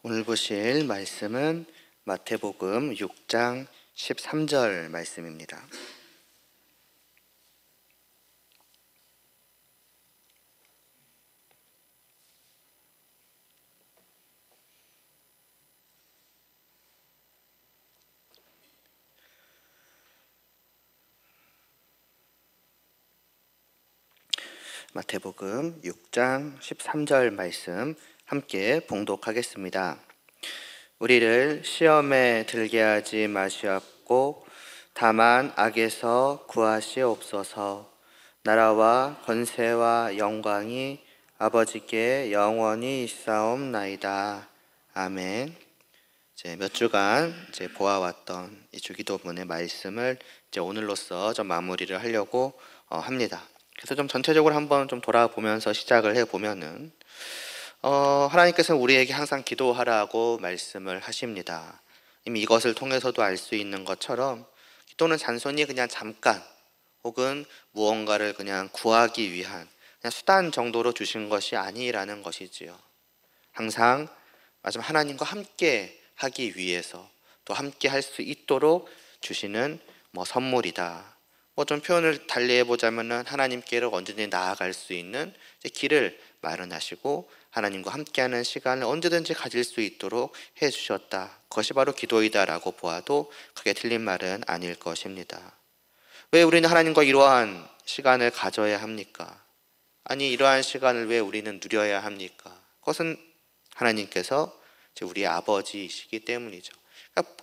오늘 보실 말씀은 마태복음 6장 13절 말씀입니다. 마태복음 6장 13절 말씀 함께 봉독하겠습니다. 우리를 시험에 들게 하지 마시옵고 다만 악에서 구하시옵소서. 나라와 권세와 영광이 아버지께 영원히 있사옵나이다. 아멘. 몇 주간 보아왔던 이 주기도문의 말씀을 오늘로써 좀 마무리를 하려고 합니다. 그래서 좀 전체적으로 한번 좀 돌아보면서 시작을 해보면은 하나님께서는 우리에게 항상 기도하라고 말씀을 하십니다. 이미 이것을 통해서도 알 수 있는 것처럼 기도는 단순히 그냥 잠깐 혹은 무언가를 그냥 구하기 위한 그냥 수단 정도로 주신 것이 아니라는 것이지요. 항상 하나님과 함께 하기 위해서 또 함께 할 수 있도록 주시는 선물이다. 좀 표현을 달리 해보자면은 하나님께로 언제든지 나아갈 수 있는 길을 마련하시고 하나님과 함께하는 시간을 언제든지 가질 수 있도록 해주셨다. 그것이 바로 기도이다라고 보아도 크게 틀린 말은 아닐 것입니다. 왜 우리는 하나님과 이러한 시간을 가져야 합니까? 아니, 이러한 시간을 왜 우리는 누려야 합니까? 그것은 하나님께서 우리의 아버지이시기 때문이죠.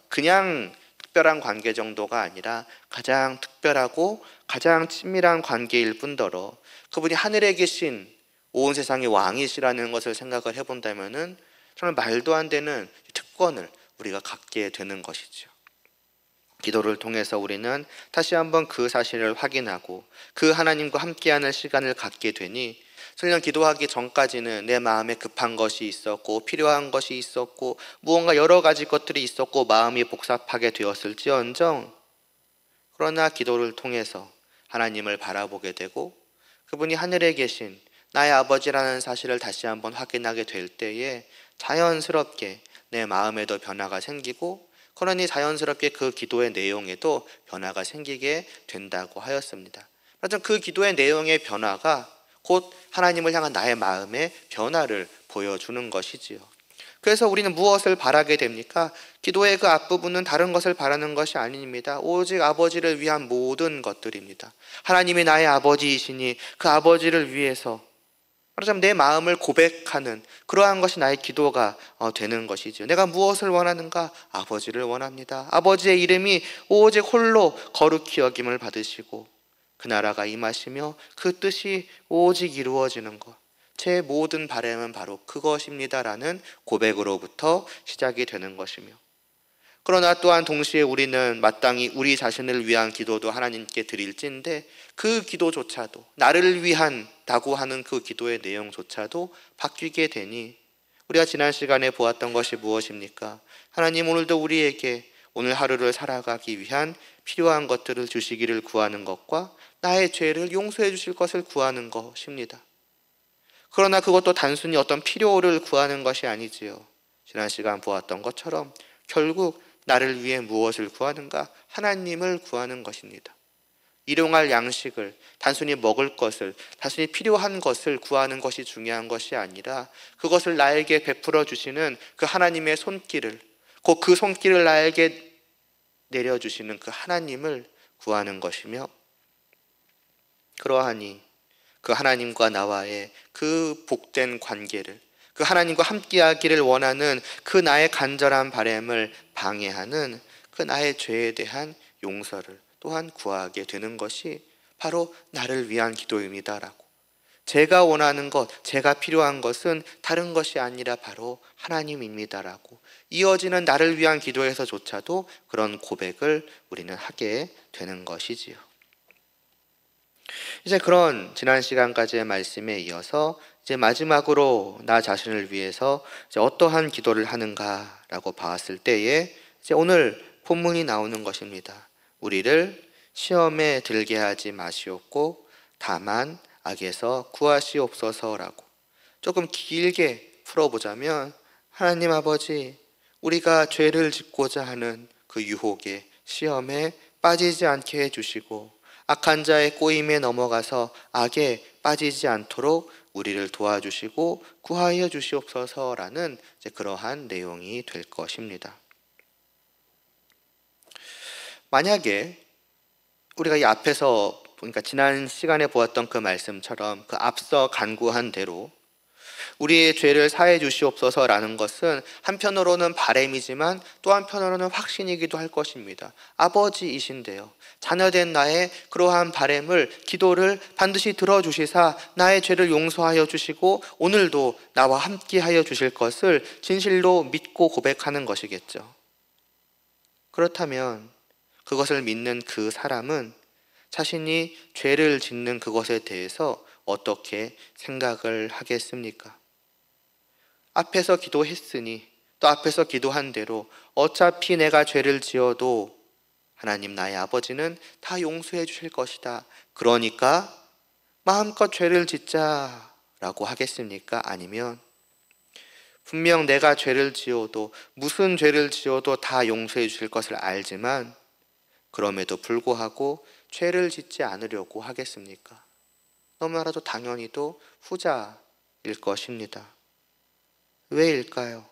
그냥 특별한 관계 정도가 아니라 가장 특별하고 가장 친밀한 관계일 뿐더러 그분이 하늘에 계신 온 세상의 왕이시라는 것을 생각을 해본다면은 정말 말도 안 되는 특권을 우리가 갖게 되는 것이죠. 기도를 통해서 우리는 다시 한번 그 사실을 확인하고 그 하나님과 함께하는 시간을 갖게 되니 설령 기도하기 전까지는 내 마음에 급한 것이 있었고 필요한 것이 있었고 무언가 여러 가지 것들이 있었고 마음이 복잡하게 되었을지언정 그러나 기도를 통해서 하나님을 바라보게 되고 그분이 하늘에 계신 나의 아버지라는 사실을 다시 한번 확인하게 될 때에 자연스럽게 내 마음에도 변화가 생기고 그러니 자연스럽게 그 기도의 내용에도 변화가 생기게 된다고 하였습니다. 그 기도의 내용의 변화가 곧 하나님을 향한 나의 마음의 변화를 보여주는 것이지요. 그래서 우리는 무엇을 바라게 됩니까? 기도의 그 앞부분은 다른 것을 바라는 것이 아닙니다. 오직 아버지를 위한 모든 것들입니다. 하나님이 나의 아버지이시니 그 아버지를 위해서 말하자면 내 마음을 고백하는 그러한 것이 나의 기도가 되는 것이죠. 내가 무엇을 원하는가? 아버지를 원합니다. 아버지의 이름이 오직 홀로 거룩히 여김을 받으시고 그 나라가 임하시며 그 뜻이 오직 이루어지는 것, 제 모든 바람은 바로 그것입니다라는 고백으로부터 시작이 되는 것이며, 그러나 또한 동시에 우리는 마땅히 우리 자신을 위한 기도도 하나님께 드릴진데 그 기도조차도 나를 위한다고 하는 그 기도의 내용조차도 바뀌게 되니 우리가 지난 시간에 보았던 것이 무엇입니까? 하나님 오늘도 우리에게 오늘 하루를 살아가기 위한 필요한 것들을 주시기를 구하는 것과 나의 죄를 용서해 주실 것을 구하는 것입니다. 그러나 그것도 단순히 어떤 필요를 구하는 것이 아니지요. 지난 시간 보았던 것처럼 결국 나를 위해 무엇을 구하는가? 하나님을 구하는 것입니다. 일용할 양식을, 단순히 먹을 것을, 단순히 필요한 것을 구하는 것이 중요한 것이 아니라 그것을 나에게 베풀어 주시는 그 하나님의 손길을, 곧 그 손길을 나에게 내려주시는 그 하나님을 구하는 것이며, 그러하니 그 하나님과 나와의 그 복된 관계를, 그 하나님과 함께하기를 원하는 그 나의 간절한 바람을 방해하는 그 나의 죄에 대한 용서를 또한 구하게 되는 것이 바로 나를 위한 기도입니다라고, 제가 원하는 것, 제가 필요한 것은 다른 것이 아니라 바로 하나님입니다라고 이어지는 나를 위한 기도에서조차도 그런 고백을 우리는 하게 되는 것이지요. 이제 그런 지난 시간까지의 말씀에 이어서 이제 마지막으로 나 자신을 위해서 이제 어떠한 기도를 하는가라고 봤을 때에 이제 오늘 본문이 나오는 것입니다. 우리를 시험에 들게 하지 마시옵고 다만 악에서 구하시옵소서라고. 조금 길게 풀어보자면 하나님 아버지, 우리가 죄를 짓고자 하는 그 유혹에, 시험에 빠지지 않게 해주시고 악한 자의 꼬임에 넘어가서 악에 빠지지 않도록 우리를 도와주시고 구하여 주시옵소서라는 그러한 내용이 될 것입니다. 만약에 우리가 이 앞에서, 그러니까 지난 시간에 보았던 그 말씀처럼 그 앞서 간구한 대로 우리의 죄를 사해 주시옵소서라는 것은 한편으로는 바람이지만 또 한편으로는 확신이기도 할 것입니다. 아버지이신데요, 자녀된 나의 그러한 바람을, 기도를 반드시 들어주시사 나의 죄를 용서하여 주시고 오늘도 나와 함께하여 주실 것을 진실로 믿고 고백하는 것이겠죠. 그렇다면 그것을 믿는 그 사람은 자신이 죄를 짓는 그것에 대해서 어떻게 생각을 하겠습니까? 앞에서 기도했으니, 또 앞에서 기도한 대로 어차피 내가 죄를 지어도 하나님 나의 아버지는 다 용서해 주실 것이다, 그러니까 마음껏 죄를 짓자라고 하겠습니까? 아니면 분명 내가 죄를 지어도, 무슨 죄를 지어도 다 용서해 주실 것을 알지만 그럼에도 불구하고 죄를 짓지 않으려고 하겠습니까? 너무나도 당연히도 후자일 것입니다. 왜일까요?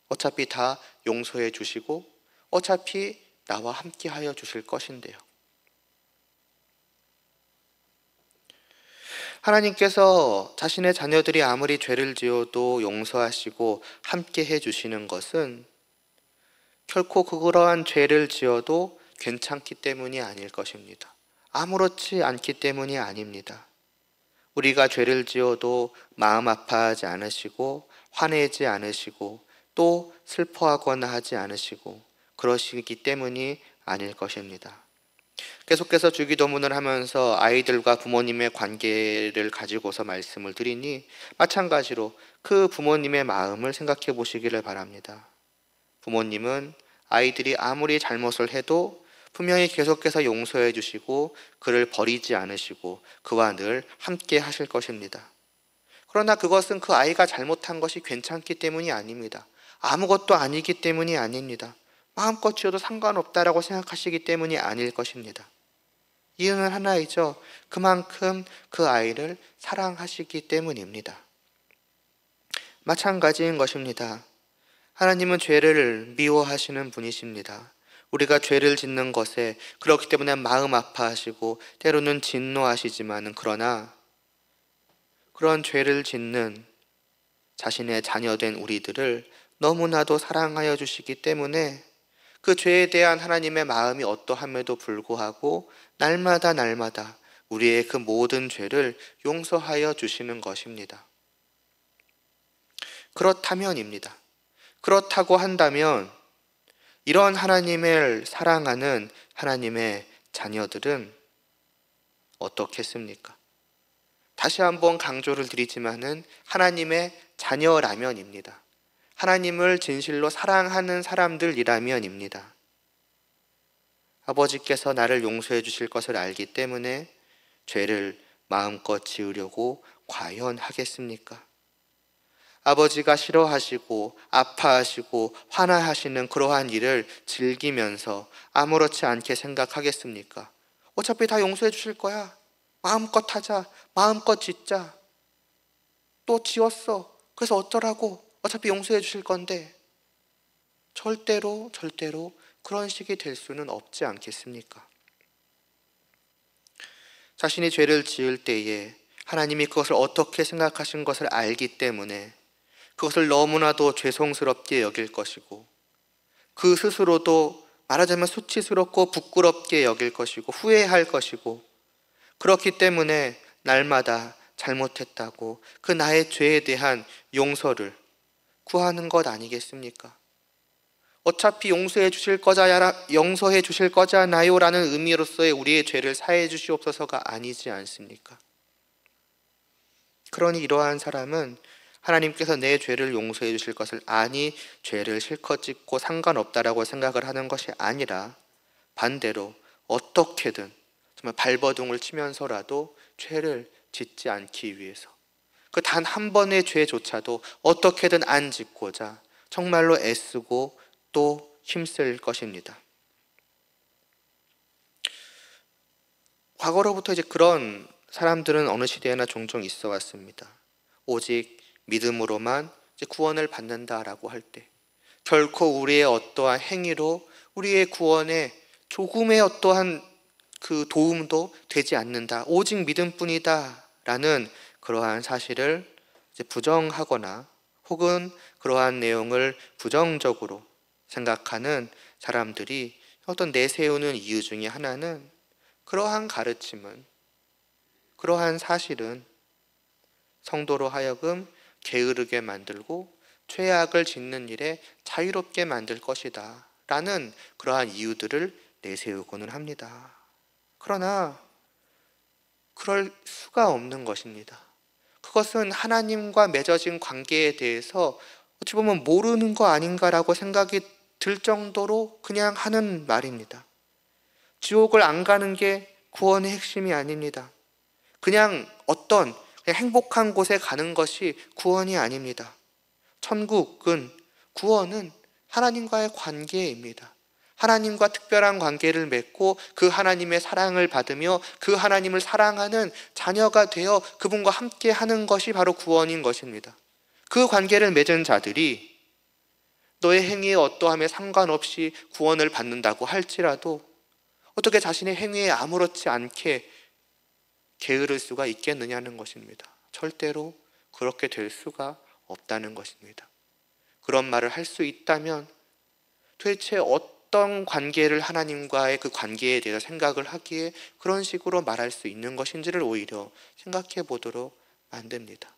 어차피 다 용서해 주시고 어차피 나와 함께 하여 주실 것인데요. 하나님께서 자신의 자녀들이 아무리 죄를 지어도 용서하시고 함께 해 주시는 것은 결코 그러한 죄를 지어도 괜찮기 때문이 아닐 것입니다. 아무렇지 않기 때문이 아닙니다. 우리가 죄를 지어도 마음 아파하지 않으시고 화내지 않으시고 또 슬퍼하거나 하지 않으시고 그러시기 때문이 아닐 것입니다. 계속해서 주기도문을 하면서 아이들과 부모님의 관계를 가지고서 말씀을 드리니 마찬가지로 그 부모님의 마음을 생각해 보시기를 바랍니다. 부모님은 아이들이 아무리 잘못을 해도 분명히 계속해서 용서해 주시고 그를 버리지 않으시고 그와 늘 함께 하실 것입니다. 그러나 그것은 그 아이가 잘못한 것이 괜찮기 때문이 아닙니다. 아무것도 아니기 때문이 아닙니다. 마음껏 지어도 상관없다라고 생각하시기 때문이 아닐 것입니다. 이유는 하나이죠. 그만큼 그 아이를 사랑하시기 때문입니다. 마찬가지인 것입니다. 하나님은 죄를 미워하시는 분이십니다. 우리가 죄를 짓는 것에 그렇기 때문에 마음 아파하시고 때로는 진노하시지만 그러나 그런 죄를 짓는 자신의 자녀된 우리들을 너무나도 사랑하여 주시기 때문에 그 죄에 대한 하나님의 마음이 어떠함에도 불구하고 날마다 우리의 그 모든 죄를 용서하여 주시는 것입니다. 그렇다면입니다. 그렇다고 한다면 이런 하나님을 사랑하는 하나님의 자녀들은 어떻겠습니까? 다시 한번 강조를 드리지만은 하나님의 자녀라면입니다. 하나님을 진실로 사랑하는 사람들이라면입니다. 아버지께서 나를 용서해 주실 것을 알기 때문에 죄를 마음껏 지으려고 과연 하겠습니까? 아버지가 싫어하시고 아파하시고 화나하시는 그러한 일을 즐기면서 아무렇지 않게 생각하겠습니까? 어차피 다 용서해 주실 거야. 마음껏 하자. 마음껏 짓자. 또 지었어. 그래서 어쩌라고. 어차피 용서해 주실 건데. 절대로 그런 식이 될 수는 없지 않겠습니까? 자신이 죄를 지을 때에 하나님이 그것을 어떻게 생각하신 것을 알기 때문에 그것을 너무나도 죄송스럽게 여길 것이고 그 스스로도 말하자면 수치스럽고 부끄럽게 여길 것이고 후회할 것이고 그렇기 때문에 날마다 잘못했다고 그 나의 죄에 대한 용서를 구하는 것 아니겠습니까? 어차피 용서해 주실 거잖아요 라는 의미로서의 우리의 죄를 사해 주시옵소서가 아니지 않습니까? 그러니 이러한 사람은 하나님께서 내 죄를 용서해 주실 것을 아니 죄를 실컷 짓고 상관없다라고 생각을 하는 것이 아니라 반대로 어떻게든 정말 발버둥을 치면서라도 죄를 짓지 않기 위해서 그 단 한 번의 죄조차도 어떻게든 안 짓고자 정말로 애쓰고 또 힘쓸 것입니다. 과거로부터 이제 그런 사람들은 어느 시대에나 종종 있어 왔습니다. 오직 믿음으로만 이제 구원을 받는다라고 할 때, 결코 우리의 어떠한 행위로 우리의 구원에 조금의 어떠한 그 도움도 되지 않는다. 오직 믿음뿐이다. 라는 그러한 사실을 이제 부정하거나 혹은 그러한 내용을 부정적으로 생각하는 사람들이 어떤 내세우는 이유 중에 하나는, 그러한 가르침은, 그러한 사실은 성도로 하여금 게으르게 만들고 죄악을 짓는 일에 자유롭게 만들 것이다 라는 그러한 이유들을 내세우고는 합니다. 그러나 그럴 수가 없는 것입니다. 그것은 하나님과 맺어진 관계에 대해서 어찌 보면 모르는 거 아닌가라고 생각이 들 정도로 그냥 하는 말입니다. 지옥을 안 가는 게 구원의 핵심이 아닙니다. 그냥 행복한 곳에 가는 것이 구원이 아닙니다. 구원은 하나님과의 관계입니다. 하나님과 특별한 관계를 맺고 그 하나님의 사랑을 받으며 그 하나님을 사랑하는 자녀가 되어 그분과 함께 하는 것이 바로 구원인 것입니다. 그 관계를 맺은 자들이 너의 행위에 어떠함에 상관없이 구원을 받는다고 할지라도 어떻게 자신의 행위에 아무렇지 않게 게으를 수가 있겠느냐는 것입니다. 절대로 그렇게 될 수가 없다는 것입니다. 그런 말을 할 수 있다면 도대체 어떤 관계를 하나님과의 그 관계에 대해서 생각을 하기에 그런 식으로 말할 수 있는 것인지를 오히려 생각해 보도록 만듭니다.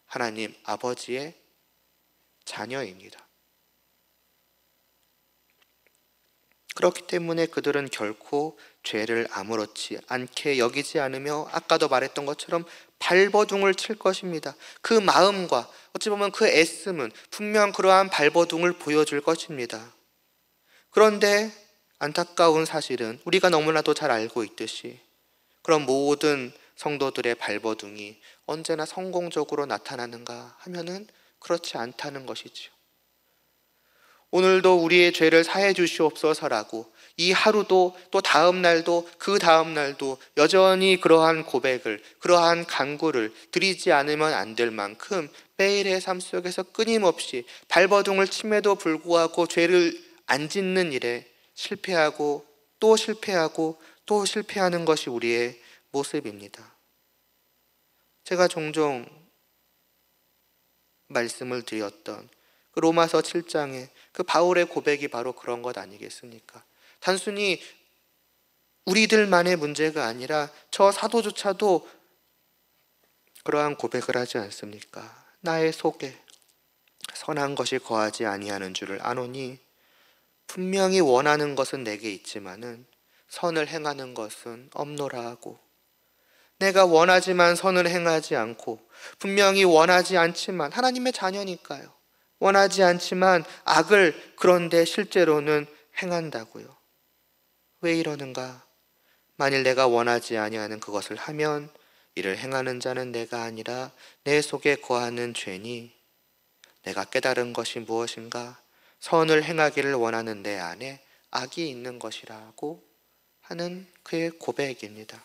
하나님 아버지의 자녀입니다. 그렇기 때문에 그들은 결코 죄를 아무렇지 않게 여기지 않으며 아까도 말했던 것처럼 발버둥을 칠 것입니다. 그 마음과 어찌 보면 그 애씀은 분명 그러한 발버둥을 보여줄 것입니다. 그런데 안타까운 사실은 우리가 너무나도 잘 알고 있듯이 그런 모든 성도들의 발버둥이 언제나 성공적으로 나타나는가 하면은 그렇지 않다는 것이지요. 오늘도 우리의 죄를 사해 주시옵소서라고 이 하루도 또 다음 날도 그 다음 날도 여전히 그러한 고백을, 그러한 간구를 드리지 않으면 안 될 만큼 매일의 삶 속에서 끊임없이 발버둥을 침에도 불구하고 죄를 안 짓는 일에 실패하고 또 실패하고 또 실패하는 것이 우리의 모습입니다. 제가 종종 말씀을 드렸던 그 로마서 7장의 그 바울의 고백이 바로 그런 것 아니겠습니까? 단순히 우리들만의 문제가 아니라 저 사도조차도 그러한 고백을 하지 않습니까? 나의 속에 선한 것이 거하지 아니하는 줄을 아노니 분명히 원하는 것은 내게 있지만은 선을 행하는 것은 없노라 하고, 내가 원하지만 선을 행하지 않고 분명히 원하지 않지만 하나님의 자녀니까요. 원하지 않지만 악을 그런데 실제로는 행한다고요. 왜 이러는가? 만일 내가 원하지 아니하는 그것을 하면 이를 행하는 자는 내가 아니라 내 속에 거하는 죄니, 내가 깨달은 것이 무엇인가? 선을 행하기를 원하는 내 안에 악이 있는 것이라고 하는 그의 고백입니다.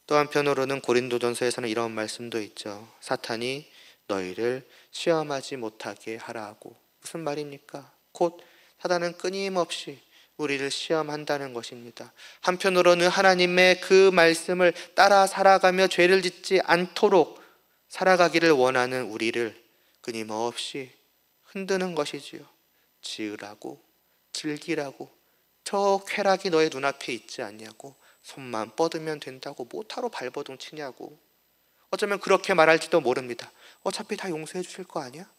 또 한편으로는 고린도전서에서는 이런 말씀도 있죠. 사탄이 너희를 시험하지 못하게 하라고. 무슨 말입니까? 곧 사탄은 끊임없이 우리를 시험한다는 것입니다. 한편으로는 하나님의 그 말씀을 따라 살아가며 죄를 짓지 않도록 살아가기를 원하는 우리를 끊임없이 흔드는 것이지요. 지으라고, 즐기라고, 저 쾌락이 너의 눈앞에 있지 않냐고, 손만 뻗으면 된다고 뭐하러 발버둥 치냐고. 어쩌면 그렇게 말할지도 모릅니다. 어차피 다 용서해 주실 거 아니야?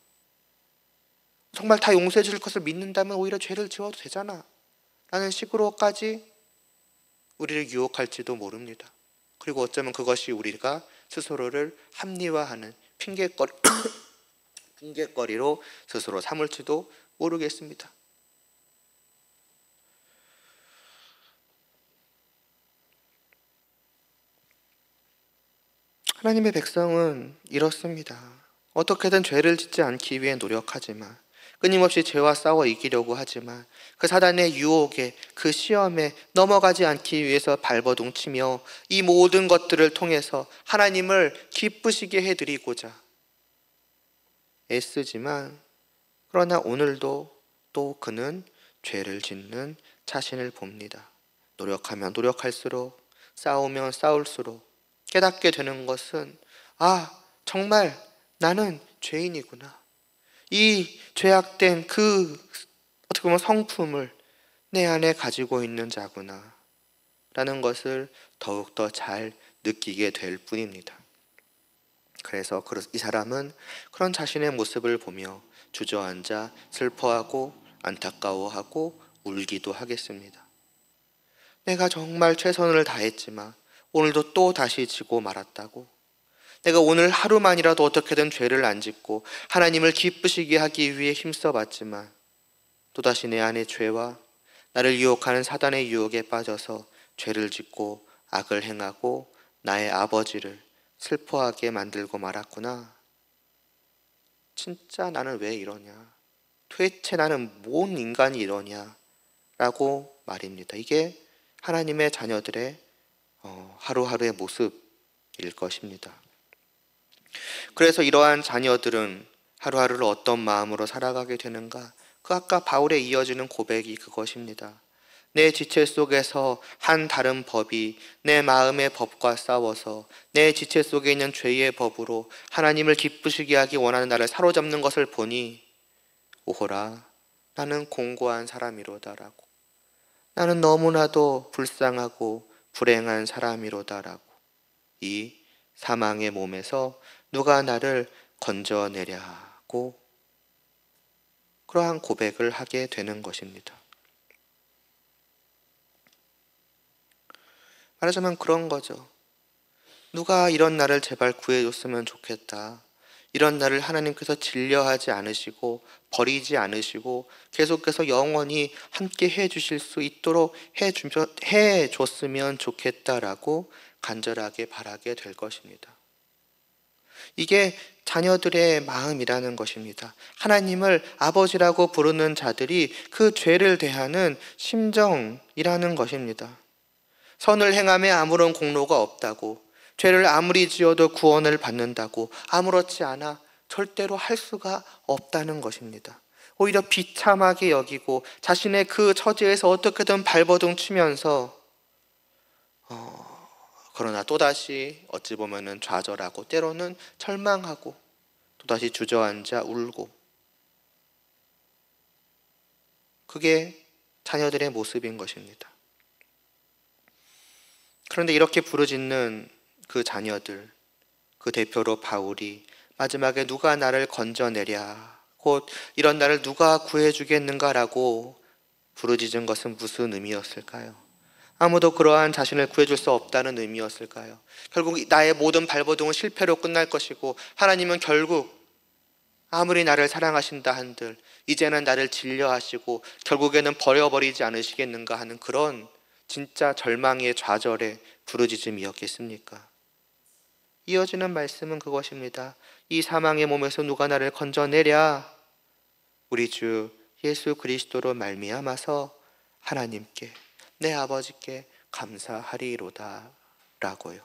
정말 다 용서해 주실 것을 믿는다면 오히려 죄를 지어도 되잖아 라는 식으로까지 우리를 유혹할지도 모릅니다. 그리고 어쩌면 그것이 우리가 스스로를 합리화하는 핑계거리로 스스로 삼을지도 모르겠습니다. 하나님의 백성은 이렇습니다. 어떻게든 죄를 짓지 않기 위해 노력하지만, 끊임없이 죄와 싸워 이기려고 하지만, 그 사단의 유혹에, 그 시험에 넘어가지 않기 위해서 발버둥치며 이 모든 것들을 통해서 하나님을 기쁘시게 해드리고자 애쓰지만, 그러나 오늘도 또 그는 죄를 짓는 자신을 봅니다. 노력하면 노력할수록, 싸우면 싸울수록 깨닫게 되는 것은, 정말 나는 죄인이구나. 이 죄악된 그 어떻게 보면 성품을 내 안에 가지고 있는 자구나 라는 것을 더욱더 잘 느끼게 될 뿐입니다. 그래서 이 사람은 그런 자신의 모습을 보며 주저앉아 슬퍼하고 안타까워하고 울기도 하겠습니다. 내가 정말 최선을 다했지만 오늘도 또 다시 지고 말았다고. 내가 오늘 하루만이라도 어떻게든 죄를 안 짓고 하나님을 기쁘시게 하기 위해 힘써봤지만 또다시 내 안의 죄와 나를 유혹하는 사단의 유혹에 빠져서 죄를 짓고 악을 행하고 나의 아버지를 슬퍼하게 만들고 말았구나. 진짜 나는 왜 이러냐? 도대체 나는 뭔 인간이 이러냐? 라고 말입니다. 이게 하나님의 자녀들의 하루하루의 모습일 것입니다. 그래서 이러한 자녀들은 하루하루를 어떤 마음으로 살아가게 되는가? 그 아까 바울에 이어지는 고백이 그것입니다. 내 지체 속에서 한 다른 법이 내 마음의 법과 싸워서 내 지체 속에 있는 죄의 법으로 하나님을 기쁘시게 하기 원하는 나를 사로잡는 것을 보니 오호라, 나는 공고한 사람이로다라고. 나는 너무나도 불쌍하고 불행한 사람이로다라고. 이 사망의 몸에서 누가 나를 건져내랴고 그러한 고백을 하게 되는 것입니다. 말하자면 그런 거죠. 누가 이런 나를 제발 구해줬으면 좋겠다. 이런 나를 하나님께서 진려하지 않으시고 버리지 않으시고 계속해서 영원히 함께 해주실 수 있도록 해줬으면 좋겠다라고 간절하게 바라게 될 것입니다. 이게 자녀들의 마음이라는 것입니다. 하나님을 아버지라고 부르는 자들이 그 죄를 대하는 심정이라는 것입니다. 선을 행함에 아무런 공로가 없다고, 죄를 아무리 지어도 구원을 받는다고 아무렇지 않아 절대로 할 수가 없다는 것입니다. 오히려 비참하게 여기고 자신의 그 처지에서 어떻게든 발버둥 치면서 그러나 또다시 어찌 보면은 좌절하고 때로는 절망하고 또다시 주저앉아 울고, 그게 자녀들의 모습인 것입니다. 그런데 이렇게 부르짖는 그 자녀들, 그 대표로 바울이 마지막에 누가 나를 건져내랴, 곧 이런 나를 누가 구해주겠는가라고 부르짖은 것은 무슨 의미였을까요? 아무도 그러한 자신을 구해줄 수 없다는 의미였을까요? 결국 나의 모든 발버둥은 실패로 끝날 것이고 하나님은 결국 아무리 나를 사랑하신다 한들 이제는 나를 진려하시고 결국에는 버려버리지 않으시겠는가 하는 그런 진짜 절망의 좌절의 부르짖음이었겠습니까? 이어지는 말씀은 그것입니다. 이 사망의 몸에서 누가 나를 건져내랴? 우리 주 예수 그리스도로 말미암아서 하나님께, 내 아버지께 감사하리로다 라고요.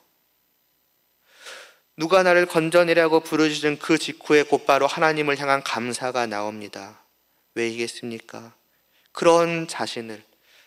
누가 나를 건져내라고 부르짖은 그 직후에 곧바로 하나님을 향한 감사가 나옵니다. 왜이겠습니까? 그런 자신을,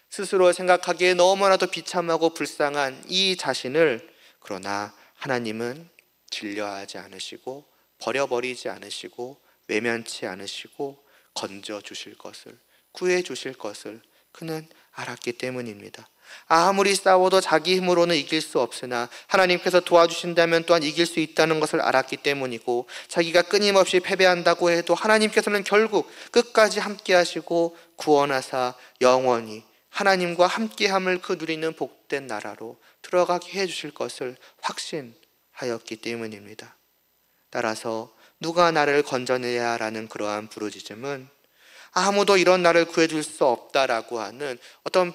스스로 생각하기에 너무나도 비참하고 불쌍한 이 자신을, 그러나 하나님은 진려하지 않으시고 버려버리지 않으시고 외면치 않으시고 건져주실 것을, 구해주실 것을 그는 알았기 때문입니다. 아무리 싸워도 자기 힘으로는 이길 수 없으나 하나님께서 도와주신다면 또한 이길 수 있다는 것을 알았기 때문이고, 자기가 끊임없이 패배한다고 해도 하나님께서는 결국 끝까지 함께 하시고 구원하사 영원히 하나님과 함께함을 그 누리는 복된 나라로 들어가게 해주실 것을 확신하였기 때문입니다. 따라서 누가 나를 건져내야 라는 그러한 부르짖음은 아무도 이런 나를 구해줄 수 없다라고 하는 어떤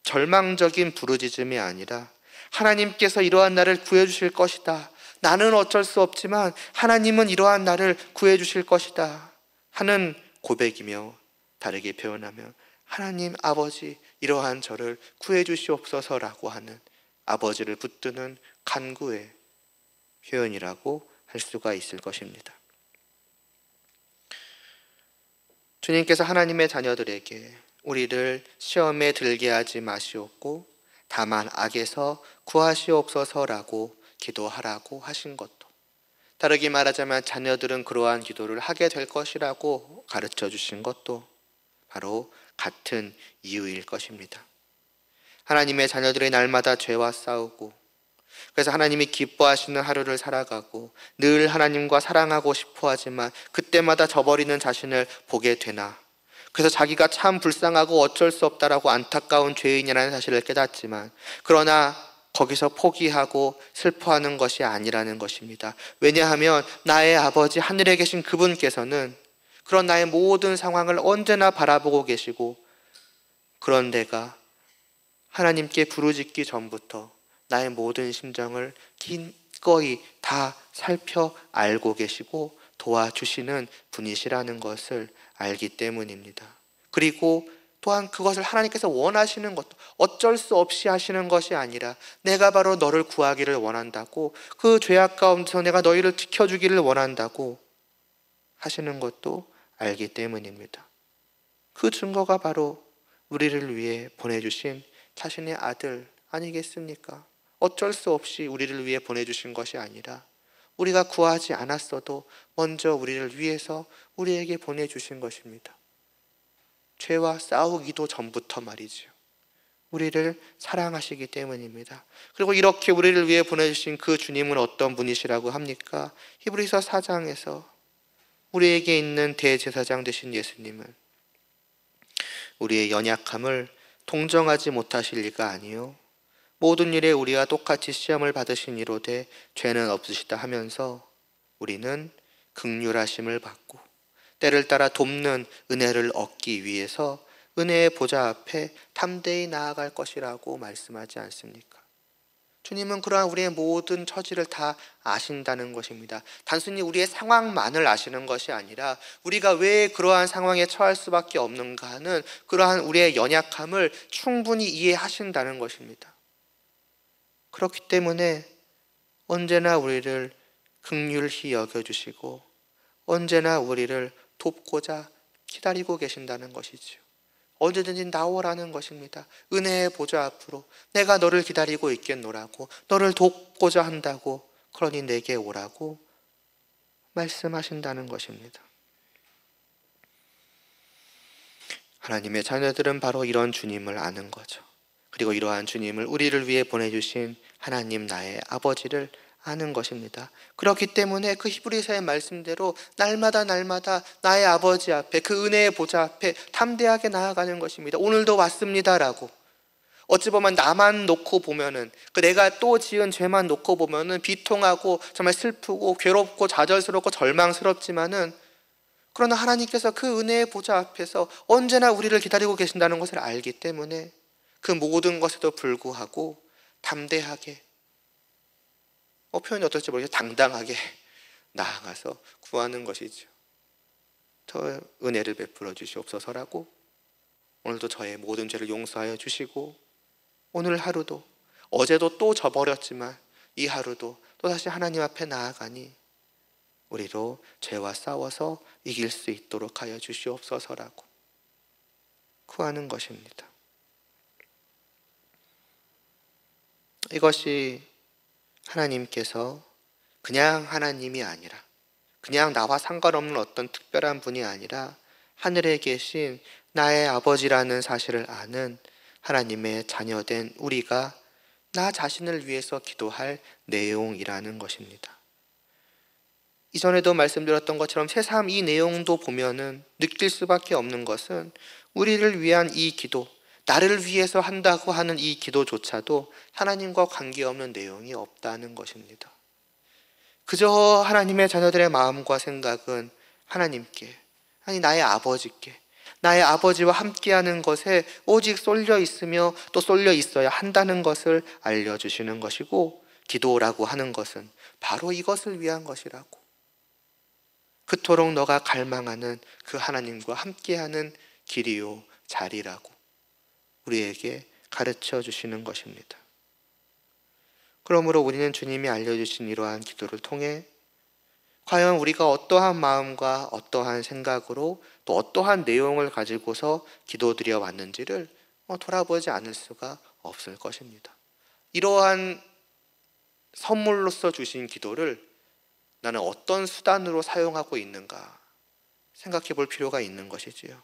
절망적인 부르짖음이 아니라 하나님께서 이러한 나를 구해주실 것이다, 나는 어쩔 수 없지만 하나님은 이러한 나를 구해 주실 것이다 하는 고백이며, 다르게 표현하면 하나님 아버지 이러한 저를 구해 주시옵소서라고 하는 아버지를 붙드는 간구의 표현이라고 할 수가 있을 것입니다. 주님께서 하나님의 자녀들에게 우리를 시험에 들게 하지 마시옵고 다만 악에서 구하시옵소서라고 기도하라고 하신 것도, 다르게 말하자면 자녀들은 그러한 기도를 하게 될 것이라고 가르쳐 주신 것도 바로 같은 이유일 것입니다. 하나님의 자녀들이 날마다 죄와 싸우고, 그래서 하나님이 기뻐하시는 하루를 살아가고 늘 하나님과 사랑하고 싶어 하지만 그때마다 저버리는 자신을 보게 되나, 그래서 자기가 참 불쌍하고 어쩔 수 없다라고 안타까운 죄인이라는 사실을 깨닫지만, 그러나 거기서 포기하고 슬퍼하는 것이 아니라는 것입니다. 왜냐하면 나의 아버지 하늘에 계신 그분께서는 그런 나의 모든 상황을 언제나 바라보고 계시고, 그런 내가 하나님께 부르짖기 전부터 나의 모든 심정을 기꺼이 다 살펴 알고 계시고 도와주시는 분이시라는 것을 알기 때문입니다. 그리고 또한 그것을 하나님께서 원하시는 것도 어쩔 수 없이 하시는 것이 아니라 내가 바로 너를 구하기를 원한다고, 그 죄악 가운데서 내가 너희를 지켜주기를 원한다고 하시는 것도 알기 때문입니다. 그 증거가 바로 우리를 위해 보내주신 자신의 아들 아니겠습니까? 어쩔 수 없이 우리를 위해 보내주신 것이 아니라 우리가 구하지 않았어도 먼저 우리를 위해서 우리에게 보내주신 것입니다. 죄와 싸우기도 전부터 말이죠. 우리를 사랑하시기 때문입니다. 그리고 이렇게 우리를 위해 보내주신 그 주님은 어떤 분이시라고 합니까? 히브리서 4장에서 우리에게 있는 대제사장 되신 예수님은 우리의 연약함을 동정하지 못하실 리가 아니요 모든 일에 우리와 똑같이 시험을 받으신 이로되 죄는 없으시다 하면서 우리는 긍휼하심을 받고 때를 따라 돕는 은혜를 얻기 위해서 은혜의 보좌 앞에 담대히 나아갈 것이라고 말씀하지 않습니까? 주님은 그러한 우리의 모든 처지를 다 아신다는 것입니다. 단순히 우리의 상황만을 아시는 것이 아니라 우리가 왜 그러한 상황에 처할 수밖에 없는가 하는 그러한 우리의 연약함을 충분히 이해하신다는 것입니다. 그렇기 때문에 언제나 우리를 긍휼히 여겨주시고 언제나 우리를 돕고자 기다리고 계신다는 것이죠. 언제든지 나오라는 것입니다. 은혜의 보좌 앞으로 내가 너를 기다리고 있겠노라고, 너를 돕고자 한다고, 그러니 내게 오라고 말씀하신다는 것입니다. 하나님의 자녀들은 바로 이런 주님을 아는 거죠. 그리고 이러한 주님을 우리를 위해 보내주신 하나님 나의 아버지를 아는 것입니다. 그렇기 때문에 그 히브리서의 말씀대로 날마다 나의 아버지 앞에, 그 은혜의 보좌 앞에 담대하게 나아가는 것입니다. 오늘도 왔습니다라고. 어찌 보면 나만 놓고 보면은, 그 내가 또 지은 죄만 놓고 보면은 비통하고 정말 슬프고 괴롭고 좌절스럽고 절망스럽지만은, 그러나 하나님께서 그 은혜의 보좌 앞에서 언제나 우리를 기다리고 계신다는 것을 알기 때문에 그 모든 것에도 불구하고 담대하게, 표현이 어떨지 모르겠어요. 당당하게 나아가서 구하는 것이죠. 더 은혜를 베풀어 주시옵소서라고, 오늘도 저의 모든 죄를 용서하여 주시고, 오늘 하루도, 어제도 또 저버렸지만 이 하루도 또다시 하나님 앞에 나아가니 우리로 죄와 싸워서 이길 수 있도록 하여 주시옵소서라고 구하는 것입니다. 이것이 하나님께서 그냥 하나님이 아니라, 그냥 나와 상관없는 어떤 특별한 분이 아니라 하늘에 계신 나의 아버지라는 사실을 아는 하나님의 자녀된 우리가 나 자신을 위해서 기도할 내용이라는 것입니다. 이전에도 말씀드렸던 것처럼 새삼 이 내용도 보면은 느낄 수밖에 없는 것은 우리를 위한 이 기도, 나를 위해서 한다고 하는 이 기도조차도 하나님과 관계없는 내용이 없다는 것입니다. 그저 하나님의 자녀들의 마음과 생각은 하나님께, 아니 나의 아버지께, 나의 아버지와 함께하는 것에 오직 쏠려 있으며 또 쏠려 있어야 한다는 것을 알려주시는 것이고, 기도라고 하는 것은 바로 이것을 위한 것이라고. 그토록 너가 갈망하는 그 하나님과 함께하는 길이요 자리라고 우리에게 가르쳐 주시는 것입니다. 그러므로 우리는 주님이 알려주신 이러한 기도를 통해 과연 우리가 어떠한 마음과 어떠한 생각으로 또 어떠한 내용을 가지고서 기도드려 왔는지를 돌아보지 않을 수가 없을 것입니다. 이러한 선물로서 주신 기도를 나는 어떤 수단으로 사용하고 있는가 생각해 볼 필요가 있는 것이지요.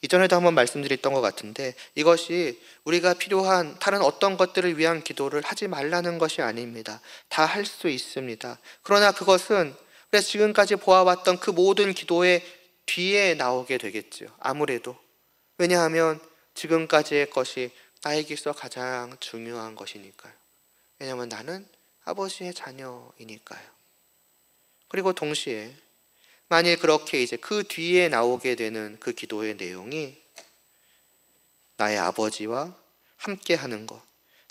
이전에도 한번 말씀드렸던 것 같은데 이것이 우리가 필요한 다른 어떤 것들을 위한 기도를 하지 말라는 것이 아닙니다. 다 할 수 있습니다. 그러나 그것은 우리가 지금까지 보아왔던 그 모든 기도의 뒤에 나오게 되겠죠. 아무래도. 왜냐하면 지금까지의 것이 나에게서 가장 중요한 것이니까요. 왜냐하면 나는 아버지의 자녀이니까요. 그리고 동시에 만일 그렇게 이제 그 뒤에 나오게 되는 그 기도의 내용이 나의 아버지와 함께 하는 것,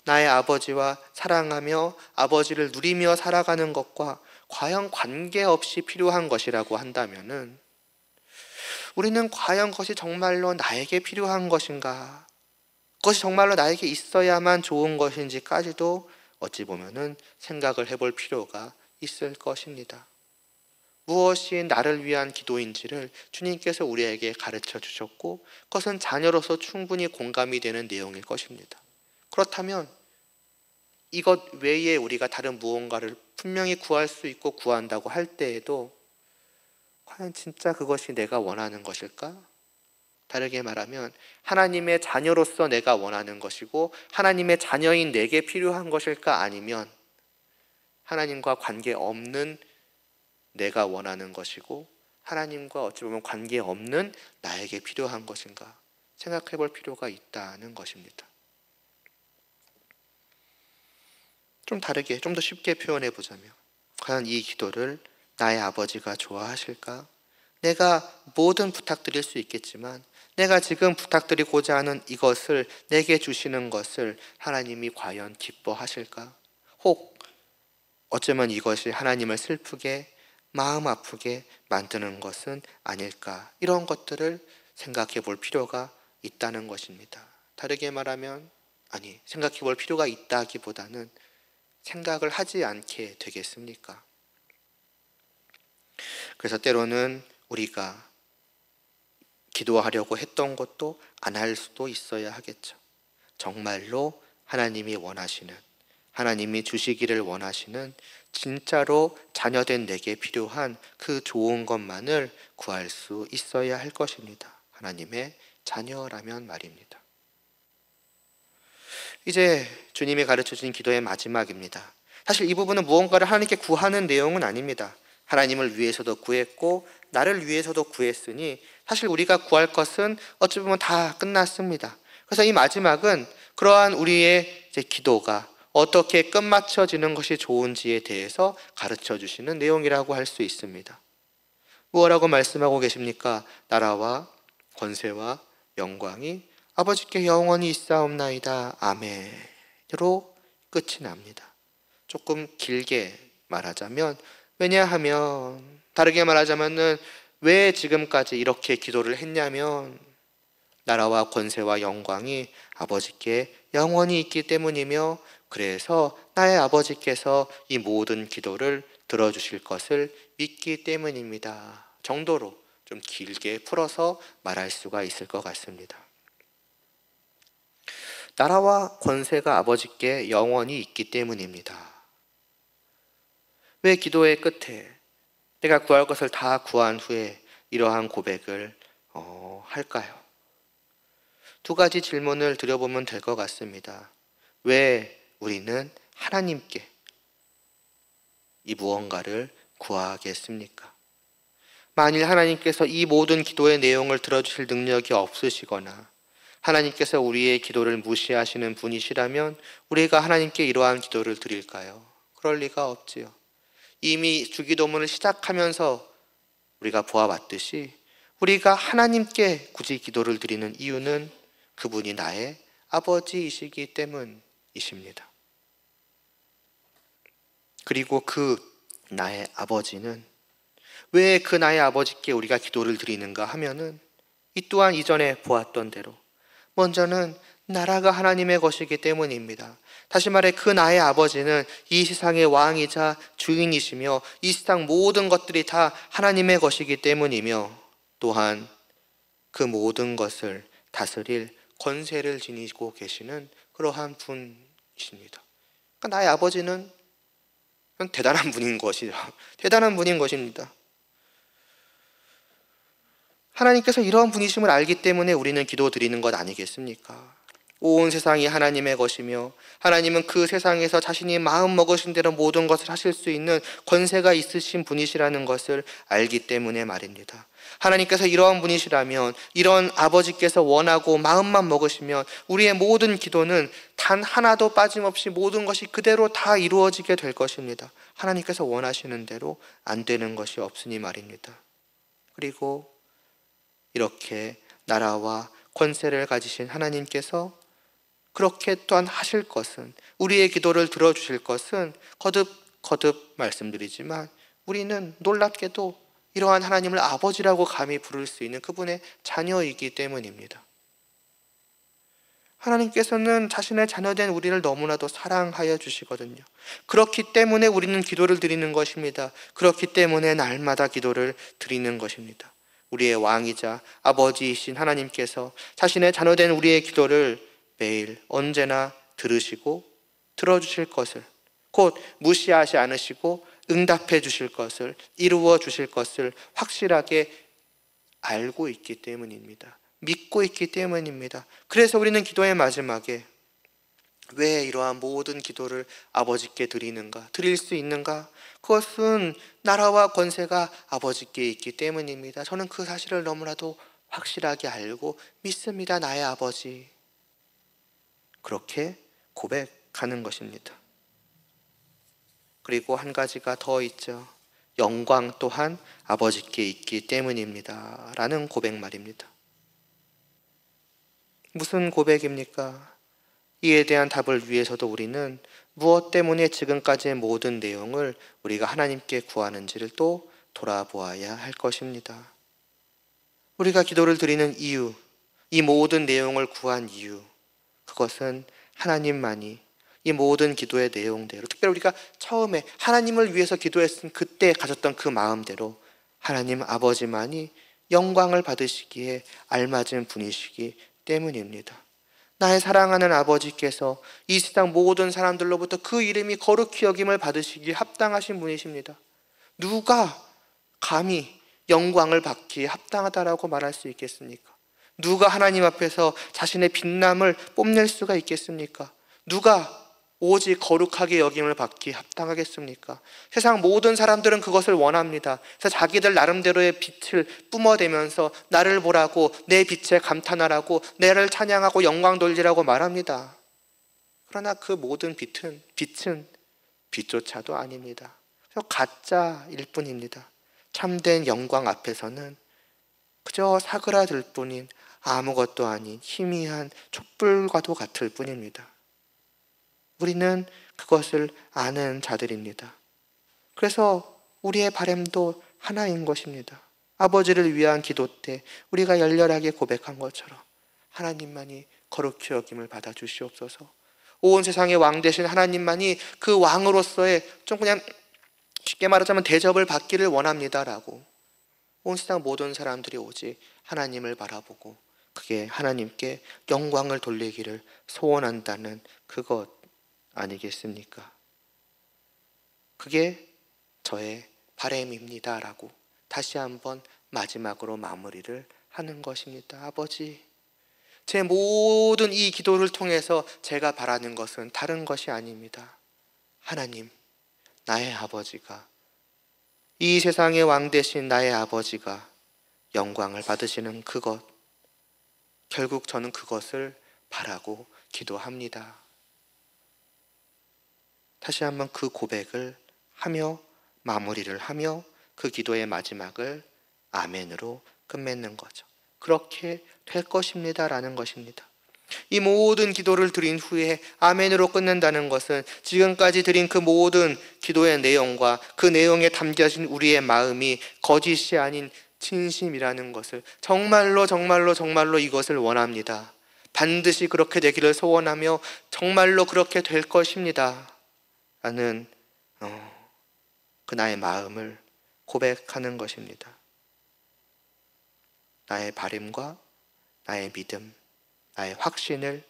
나의 아버지와 사랑하며 아버지를 누리며 살아가는 것과 과연 관계없이 필요한 것이라고 한다면은 우리는 과연 그것이 정말로 나에게 필요한 것인가? 그것이 정말로 나에게 있어야만 좋은 것인지까지도 어찌 보면은 생각을 해볼 필요가 있을 것입니다. 무엇이 나를 위한 기도인지를 주님께서 우리에게 가르쳐 주셨고 그것은 자녀로서 충분히 공감이 되는 내용일 것입니다. 그렇다면 이것 외에 우리가 다른 무언가를 분명히 구할 수 있고 구한다고 할 때에도 과연 진짜 그것이 내가 원하는 것일까? 다르게 말하면 하나님의 자녀로서 내가 원하는 것이고 하나님의 자녀인 내게 필요한 것일까? 아니면 하나님과 관계없는 내가 원하는 것이고 하나님과 어찌 보면 관계없는 나에게 필요한 것인가 생각해 볼 필요가 있다는 것입니다. 좀 다르게, 좀 더 쉽게 표현해 보자면 과연 이 기도를 나의 아버지가 좋아하실까? 내가 뭐든 부탁드릴 수 있겠지만 내가 지금 부탁드리고자 하는 이것을 내게 주시는 것을 하나님이 과연 기뻐하실까? 혹 어쩌면 이것이 하나님을 슬프게 마음 아프게 만드는 것은 아닐까? 이런 것들을 생각해 볼 필요가 있다는 것입니다. 다르게 말하면 생각해 볼 필요가 있다기보다는 생각을 하지 않게 되겠습니까? 그래서 때로는 우리가 기도하려고 했던 것도 안 할 수도 있어야 하겠죠. 정말로 하나님이 원하시는, 하나님이 주시기를 원하시는 진짜로 자녀된 내게 필요한 그 좋은 것만을 구할 수 있어야 할 것입니다. 하나님의 자녀라면 말입니다. 이제 주님이 가르쳐주신 기도의 마지막입니다. 사실 이 부분은 무언가를 하나님께 구하는 내용은 아닙니다. 하나님을 위해서도 구했고 나를 위해서도 구했으니 사실 우리가 구할 것은 어찌 보면 다 끝났습니다. 그래서 이 마지막은 그러한 우리의 이제 기도가 어떻게 끝마쳐지는 것이 좋은지에 대해서 가르쳐 주시는 내용이라고 할 수 있습니다. 무엇라고 말씀하고 계십니까? 나라와 권세와 영광이 아버지께 영원히 있사옵나이다. 아멘으로 끝이 납니다. 조금 길게 말하자면 왜냐하면 다르게 말하자면은 왜 지금까지 이렇게 기도를 했냐면 나라와 권세와 영광이 아버지께 영원히 있기 때문이며 그래서 나의 아버지께서 이 모든 기도를 들어주실 것을 믿기 때문입니다. 정도로 좀 길게 풀어서 말할 수가 있을 것 같습니다. 나라와 권세가 아버지께 영원히 있기 때문입니다. 왜 기도의 끝에 내가 구할 것을 다 구한 후에 이러한 고백을 할까요? 두 가지 질문을 드려보면 될 것 같습니다. 왜 우리는 하나님께 이 무언가를 구하겠습니까? 만일 하나님께서 이 모든 기도의 내용을 들어주실 능력이 없으시거나 하나님께서 우리의 기도를 무시하시는 분이시라면 우리가 하나님께 이러한 기도를 드릴까요? 그럴 리가 없지요. 이미 주기도문을 시작하면서 우리가 보아봤듯이 우리가 하나님께 굳이 기도를 드리는 이유는 그분이 나의 아버지이시기 때문이십니다. 그리고 그 나의 아버지는, 왜 그 나의 아버지께 우리가 기도를 드리는가 하면은 이 또한 이전에 보았던 대로 먼저는 나라가 하나님의 것이기 때문입니다. 다시 말해 그 나의 아버지는 이 세상의 왕이자 주인이시며 이 세상 모든 것들이 다 하나님의 것이기 때문이며, 또한 그 모든 것을 다스릴 권세를 지니고 계시는 그러한 분이십니다. 그러니까 나의 아버지는 대단한 분인 것이죠. 대단한 분인 것입니다. 하나님께서 이러한 분이심을 알기 때문에 우리는 기도드리는 것 아니겠습니까? 온 세상이 하나님의 것이며 하나님은 그 세상에서 자신이 마음 먹으신 대로 모든 것을 하실 수 있는 권세가 있으신 분이시라는 것을 알기 때문에 말입니다. 하나님께서 이러한 분이시라면, 이런 아버지께서 원하고 마음만 먹으시면 우리의 모든 기도는 단 하나도 빠짐없이 모든 것이 그대로 다 이루어지게 될 것입니다. 하나님께서 원하시는 대로 안 되는 것이 없으니 말입니다. 그리고 이렇게 나라와 권세를 가지신 하나님께서 그렇게 또한 하실 것은, 우리의 기도를 들어주실 것은 거듭 말씀드리지만 우리는 놀랍게도 이러한 하나님을 아버지라고 감히 부를 수 있는 그분의 자녀이기 때문입니다. 하나님께서는 자신의 자녀된 우리를 너무나도 사랑하여 주시거든요. 그렇기 때문에 우리는 기도를 드리는 것입니다. 그렇기 때문에 날마다 기도를 드리는 것입니다. 우리의 왕이자 아버지이신 하나님께서 자신의 자녀된 우리의 기도를 매일 언제나 들으시고 들어주실 것을, 곧 무시하지 않으시고 응답해 주실 것을, 이루어 주실 것을 확실하게 알고 있기 때문입니다. 믿고 있기 때문입니다. 그래서 우리는 기도의 마지막에 왜 이러한 모든 기도를 아버지께 드리는가, 드릴 수 있는가? 그것은 나라와 권세가 아버지께 있기 때문입니다. 저는 그 사실을 너무나도 확실하게 알고 믿습니다. 나의 아버지. 그렇게 고백하는 것입니다. 그리고 한 가지가 더 있죠. 영광 또한 아버지께 있기 때문입니다. 라는 고백 말입니다. 무슨 고백입니까? 이에 대한 답을 위해서도 우리는 무엇 때문에 지금까지의 모든 내용을 우리가 하나님께 구하는지를 또 돌아보아야 할 것입니다. 우리가 기도를 드리는 이유, 이 모든 내용을 구한 이유, 그것은 하나님만이 이 모든 기도의 내용대로, 특별히 우리가 처음에 하나님을 위해서 기도했은 그때 가졌던 그 마음대로 하나님 아버지만이 영광을 받으시기에 알맞은 분이시기 때문입니다. 나의 사랑하는 아버지께서 이 세상 모든 사람들로부터 그 이름이 거룩히 여김을 받으시기에 합당하신 분이십니다. 누가 감히 영광을 받기에 합당하다라고 말할 수 있겠습니까? 누가 하나님 앞에서 자신의 빛남을 뽐낼 수가 있겠습니까? 누가 오직 거룩하게 여김을 받기에 합당하겠습니까? 세상 모든 사람들은 그것을 원합니다. 그래서 자기들 나름대로의 빛을 뿜어대면서 나를 보라고, 내 빛에 감탄하라고, 나를 찬양하고 영광 돌리라고 말합니다. 그러나 그 모든 빛은 빛조차도 아닙니다. 그래서 가짜일 뿐입니다. 참된 영광 앞에서는 그저 사그라들 뿐인 아무것도 아닌 희미한 촛불과도 같을 뿐입니다. 우리는 그것을 아는 자들입니다. 그래서 우리의 바람도 하나인 것입니다. 아버지를 위한 기도 때 우리가 열렬하게 고백한 것처럼 하나님만이 거룩히 여김을 받아주시옵소서. 온 세상의 왕 되신 하나님만이 그 왕으로서의 좀 그냥 쉽게 말하자면 대접을 받기를 원합니다라고 온 세상 모든 사람들이 오직 하나님을 바라보고 그게 하나님께 영광을 돌리기를 소원한다는 그것 아니겠습니까? 그게 저의 바람입니다라고 다시 한번 마지막으로 마무리를 하는 것입니다. 아버지, 제 모든 이 기도를 통해서 제가 바라는 것은 다른 것이 아닙니다. 하나님, 나의 아버지가, 이 세상의 왕 되신 나의 아버지가 영광을 받으시는 그것, 결국 저는 그것을 바라고 기도합니다. 다시 한번 그 고백을 하며 마무리를 하며 그 기도의 마지막을 아멘으로 끝맺는 거죠. 그렇게 될 것입니다 라는 것입니다. 이 모든 기도를 드린 후에 아멘으로 끝낸다는 것은 지금까지 드린 그 모든 기도의 내용과 그 내용에 담겨진 우리의 마음이 거짓이 아닌 진심이라는 것을 정말로 정말로 정말로 이것을 원합니다. 반드시 그렇게 되기를 소원하며 정말로 그렇게 될 것입니다 라는 그 나의 마음을 고백하는 것입니다. 나의 바람과 나의 믿음, 나의 확신을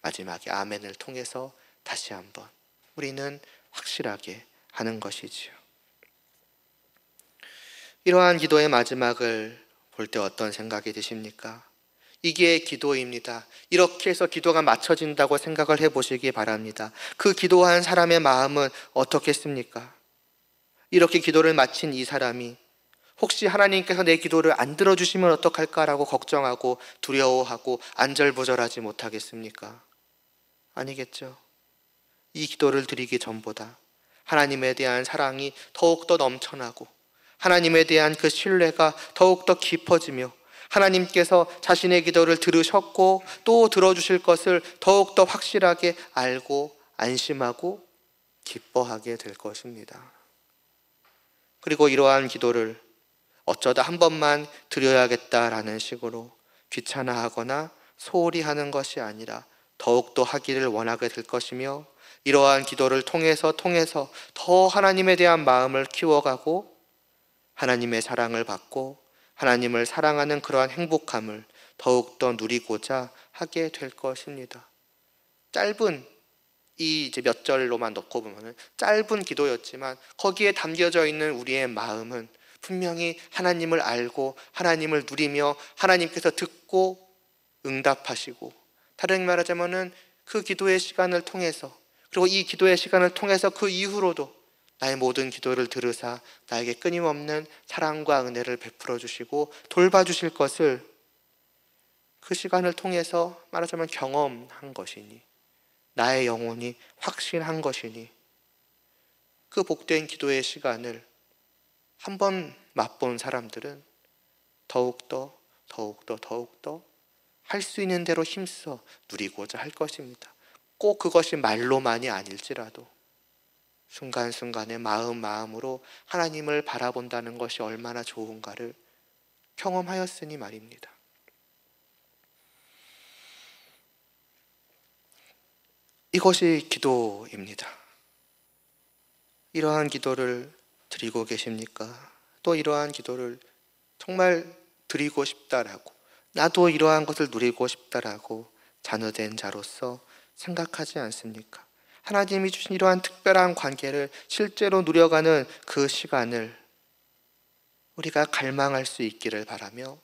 마지막에 아멘을 통해서 다시 한번 우리는 확실하게 하는 것이지요. 이러한 기도의 마지막을 볼 때 어떤 생각이 드십니까? 이게 기도입니다. 이렇게 해서 기도가 맞춰진다고 생각을 해보시기 바랍니다. 그 기도한 사람의 마음은 어떻겠습니까? 이렇게 기도를 마친 이 사람이 혹시 하나님께서 내 기도를 안 들어주시면 어떡할까라고 걱정하고 두려워하고 안절부절하지 못하겠습니까? 아니겠죠. 이 기도를 드리기 전보다 하나님에 대한 사랑이 더욱더 넘쳐나고 하나님에 대한 그 신뢰가 더욱더 깊어지며 하나님께서 자신의 기도를 들으셨고 또 들어주실 것을 더욱더 확실하게 알고 안심하고 기뻐하게 될 것입니다. 그리고 이러한 기도를 어쩌다 한 번만 드려야겠다라는 식으로 귀찮아하거나 소홀히 하는 것이 아니라 더욱더 하기를 원하게 될 것이며 이러한 기도를 통해서 더 하나님에 대한 마음을 키워가고 하나님의 사랑을 받고 하나님을 사랑하는 그러한 행복함을 더욱더 누리고자 하게 될 것입니다. 짧은 이 이제 몇 절로만 넣고 보면은 짧은 기도였지만 거기에 담겨져 있는 우리의 마음은 분명히 하나님을 알고 하나님을 누리며 하나님께서 듣고 응답하시고 다른 말하자면은 그 기도의 시간을 통해서 그리고 이 기도의 시간을 통해서 그 이후로도 나의 모든 기도를 들으사 나에게 끊임없는 사랑과 은혜를 베풀어 주시고 돌봐주실 것을 그 시간을 통해서 말하자면 경험한 것이니 나의 영혼이 확신한 것이니 그 복된 기도의 시간을 한번 맛본 사람들은 더욱더 할 수 있는 대로 힘써 누리고자 할 것입니다. 꼭 그것이 말로만이 아닐지라도 순간순간의 마음으로 하나님을 바라본다는 것이 얼마나 좋은가를 경험하였으니 말입니다. 이것이 기도입니다. 이러한 기도를 드리고 계십니까? 또 이러한 기도를 정말 드리고 싶다라고 나도 이러한 것을 누리고 싶다라고 자녀된 자로서 생각하지 않습니까? 하나님이 주신 이러한 특별한 관계를 실제로 누려가는 그 시간을 우리가 갈망할 수 있기를 바라며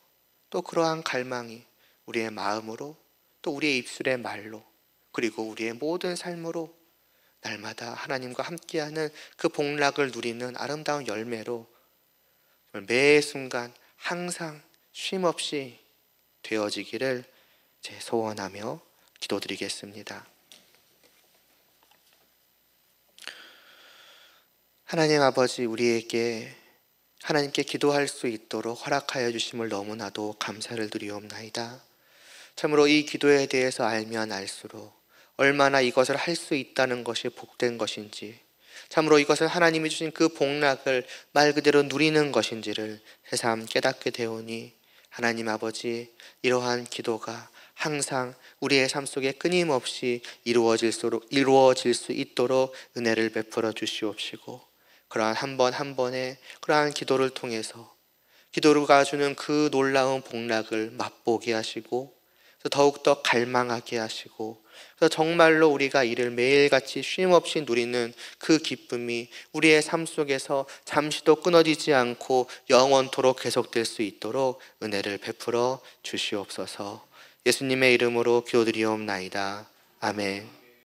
또 그러한 갈망이 우리의 마음으로 또 우리의 입술의 말로 그리고 우리의 모든 삶으로 날마다 하나님과 함께하는 그 복락을 누리는 아름다운 열매로 매 순간 항상 쉼없이 되어지기를 제 소원하며 기도드리겠습니다. 하나님 아버지, 우리에게 하나님께 기도할 수 있도록 허락하여 주심을 너무나도 감사를 드리옵나이다. 참으로 이 기도에 대해서 알면 알수록 얼마나 이것을 할 수 있다는 것이 복된 것인지, 참으로 이것은 하나님이 주신 그 복락을 말 그대로 누리는 것인지를 새삼 깨닫게 되오니 하나님 아버지, 이러한 기도가 항상 우리의 삶 속에 끊임없이 이루어질 수 있도록 은혜를 베풀어 주시옵시고, 그러한 한 번 한 번의 그러한 기도를 통해서 기도가 주는 그 놀라운 복락을 맛보게 하시고 더욱더 갈망하게 하시고, 그래서 정말로 우리가 이를 매일같이 쉼없이 누리는 그 기쁨이 우리의 삶 속에서 잠시도 끊어지지 않고 영원토록 계속될 수 있도록 은혜를 베풀어 주시옵소서. 예수님의 이름으로 기도드리옵나이다. 아멘.